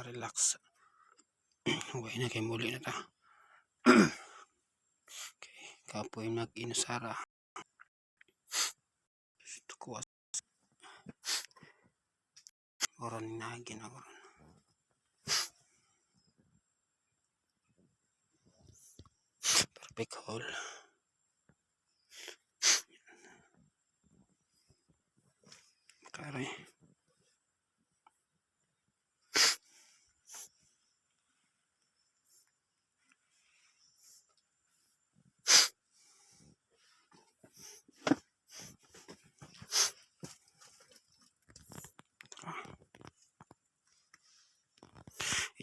relax. Okay na kay muli na ta. Okay, kapoy mag-inusara. Ito ko oran na ginawa. Perfect hole. Kare.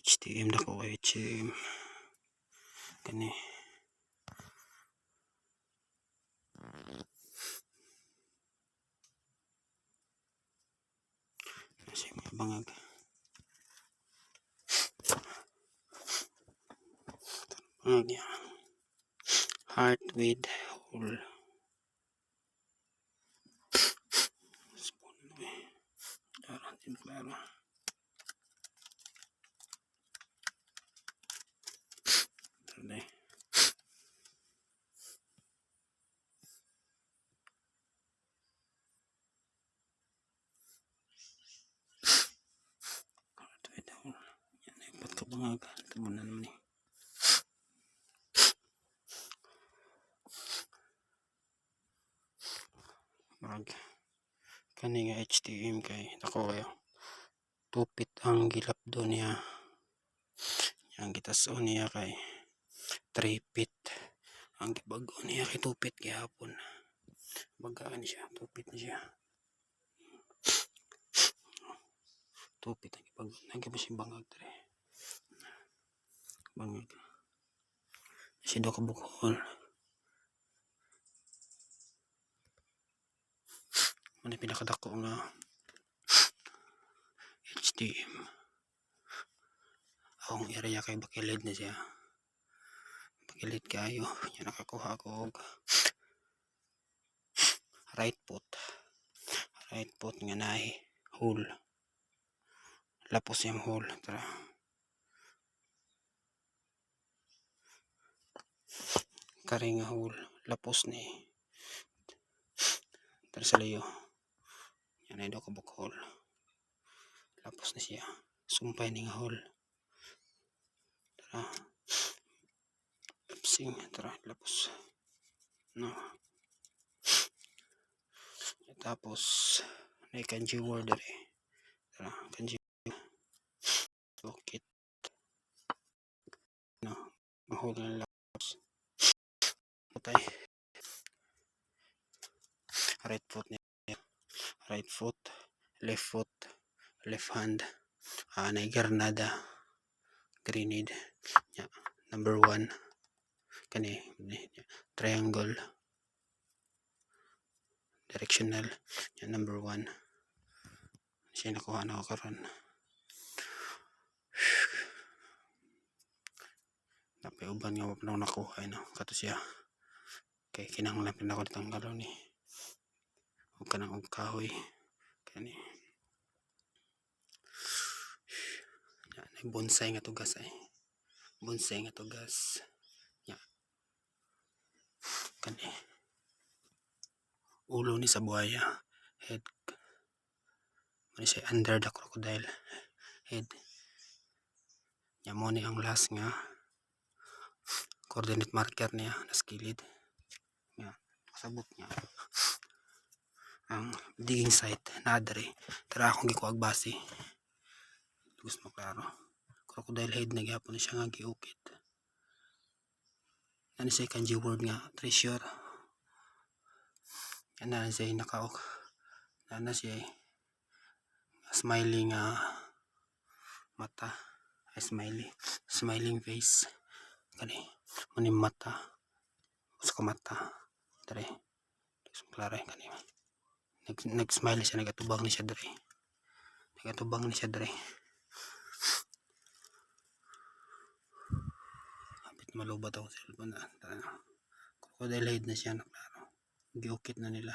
HTM na ko HTM. Kani. Kasi may bangag. Bangag niya. Heart with hole. Spoon. Klaro, din klaro. Tadi. Heart with hole. Yan ay pagkabangag. Tamunan naman eh. Marag. Kani nga HTM kay ako kayo. Tupit ang gilapdo niya. Yang gitaso niya kay 3 feet. Ang gibago niya kay tupit gihapon. Bagaan siya, tupit na siya. Tupit ang gibago. Nagkaba siya bangag dere. Bangag. Siya daw kabukol. Ano pinakadako nga HTM. Akong area kay bakilid na siya. Bakilid kayo. Yan nakakuha ko right foot. Right foot nga nahi. Hole. Lapos yung hole. Tara. Kari nga hole. Lapos ni. Tara sa layo. Yan ay daw kabukol. Lapos na siya. Sumpay ni nga hole. Tara. Lapsing. Tara. Lapos. No. Tapos may kanji word dere. Tara. Kanji. Lokit. No. Mahuli na lapos. Patay. Right foot niya. Right foot. Left foot. Left hand. Na garnada. Grenade. Yeah. Number 1. Kani. Triangle. Directional. Yeah, number 1. Siya nakuha na ako karon. Napay uban nga wala na nakuha no. Kato siya. Kay kinahanglan pin ako ditong karon ni. Ug kanang og kahoy. Kani. Yan bonsai nga tugas ay. Bonsai nga tugas. Ya. Kani. Ulo ni sa buhaya. Head. Mani siya under the crocodile. Head. Yan mo ni ang last nga coordinate marker niya nas kilid. Yan. Kasabot niya. Ang digging site na dere. Tara akong gikuwag base. Gusto mo klaro. Crocodile head na gihapon na siya nga giukit. Ano siya kanji word nga treasure. Yan na siya nakaok. Na siya smiling mata. Smiling face. Kani maning mata. Usa ka mata. Dere. Klaro kani. Nag-smile siya, nagatubang ni siya dere. Nagatubang ni siya dere. Hapit malubat ako sa cellphone na. Crocodile head na siya, klaro. Giukit na nila.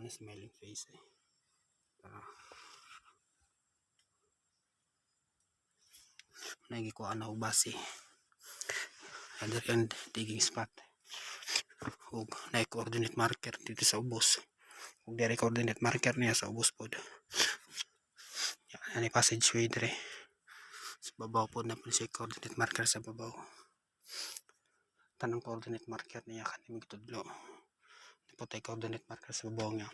na smiling face eh. Nagikuha na og base. Other end digging spot. Ug na coordinate marker dito sa ubos. Ug dire coordinate marker niya sa ubos pod. Yan ni passageway dire. Sa babaw pod na po siya coordinate marker sa babaw. Tanang coordinate marker niya kanimig tudlo. Naputay coordinate marker sa babaw nga.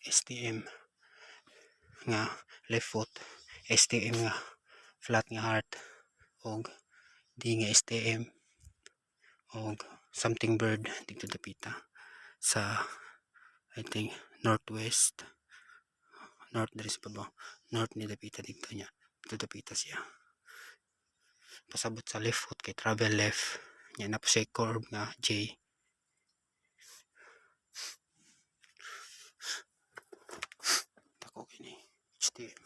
STM nga left foot, STM nga flat nga heart, og D nga STM og something bird dito dapita sa I think northwest, north diri sa babaw, north ni dapita dito niya, dito dapita siya. Pasabot sa left foot kay travel left nya na po siya curve nga J. Tako kini HTM.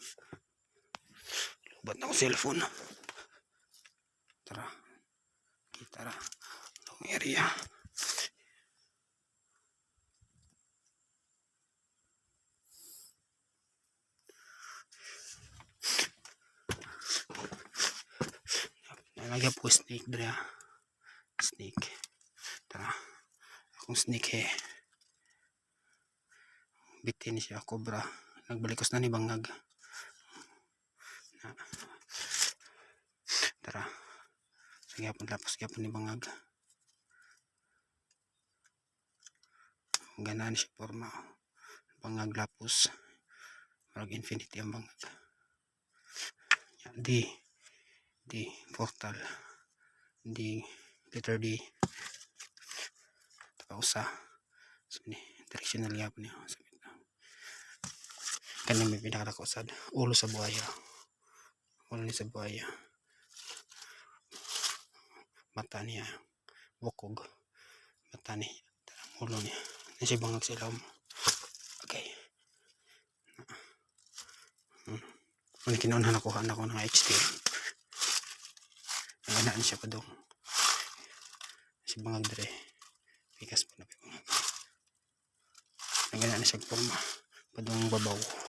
Lubat na ko cellphone. Tara, kita ra long area. Nalagyan po snake dre. Snake. Tara, akong snake bitin siya cobra. Nagbalikos na ni bangag. Tara, sige po tapos kaya po ni bangag. Ganaan siya forma. Bangag lapos. Marag infinity ang bangag. D portal. D letter D. Tapausa. Sabi ni directional yapon niya. Sabi na. Kanang may pinakadako sad. Ulo sa buhaya. Ulo ni sa buhaya. Mata niya. Bukog. Mata niya. Ulo niya. Nasi bangag sila. Okay. Kung kinuunan nakuha na ko ng HTM. Nanganaan siya pa dong. Si bangag dere. Pikas po na bangag. Nanganaan siya forma. Padong babaw.